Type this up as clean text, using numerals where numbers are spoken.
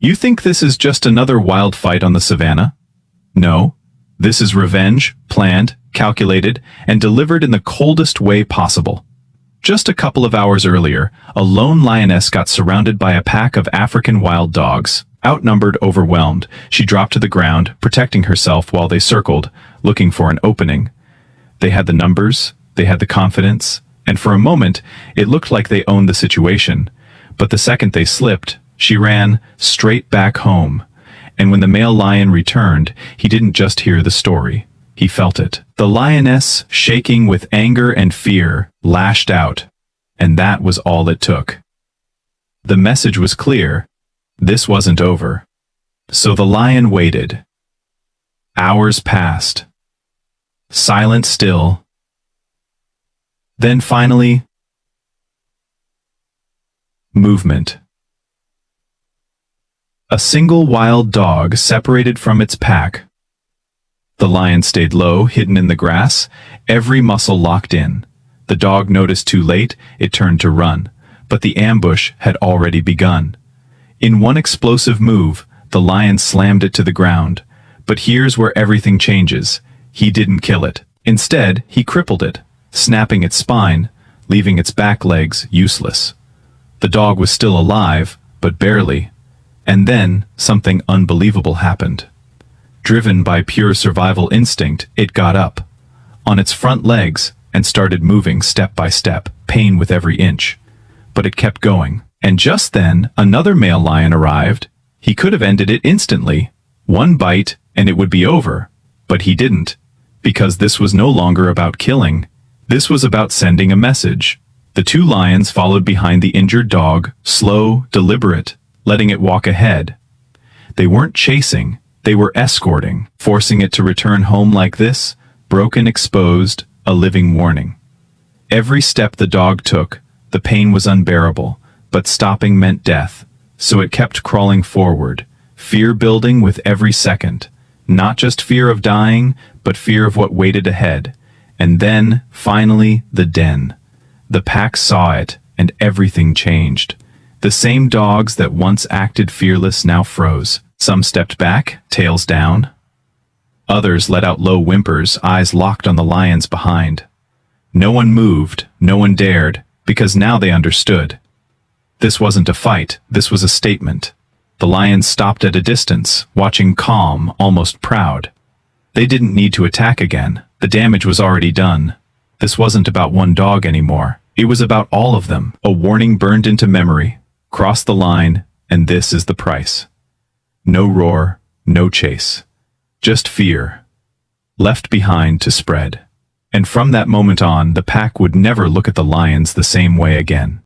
You think this is just another wild fight on the savannah? No. This is revenge, planned, calculated, and delivered in the coldest way possible. Just a couple of hours earlier, a lone lioness got surrounded by a pack of African wild dogs. Outnumbered, overwhelmed, she dropped to the ground, protecting herself while they circled, looking for an opening. They had the numbers, they had the confidence, and for a moment, it looked like they owned the situation. But the second they slipped, she ran straight back home. And when the male lion returned, he didn't just hear the story. He felt it. The lioness, shaking with anger and fear, lashed out. And that was all it took. The message was clear. This wasn't over. So the lion waited. Hours passed. Silent still. Then finally, movement. A single wild dog separated from its pack. The lion stayed low, hidden in the grass, every muscle locked in. The dog noticed too late, it turned to run, but the ambush had already begun. In one explosive move, the lion slammed it to the ground. But here's where everything changes. He didn't kill it. Instead, he crippled it, snapping its spine, leaving its back legs useless. The dog was still alive, but barely. And then, something unbelievable happened. Driven by pure survival instinct, it got up, on its front legs, and started moving step by step, pain with every inch. But it kept going. And just then, another male lion arrived. He could have ended it instantly. One bite, and it would be over. But he didn't. Because this was no longer about killing. This was about sending a message. The two lions followed behind the injured dog, slow, deliberate, letting it walk ahead. They weren't chasing, they were escorting, forcing it to return home like this, broken, exposed, a living warning. Every step the dog took, the pain was unbearable, but stopping meant death, so it kept crawling forward, fear building with every second. Not just fear of dying, but fear of what waited ahead. And then, finally, the den. The pack saw it, and everything changed. The same dogs that once acted fearless now froze. Some stepped back, tails down. Others let out low whimpers, eyes locked on the lions behind. No one moved, no one dared, because now they understood. This wasn't a fight, this was a statement. The lions stopped at a distance, watching calm, almost proud. They didn't need to attack again. The damage was already done. This wasn't about one dog anymore. It was about all of them. A warning burned into memory. Cross the line, and this is the price. No roar, no chase. Just fear. Left behind to spread. And from that moment on, the pack would never look at the lions the same way again.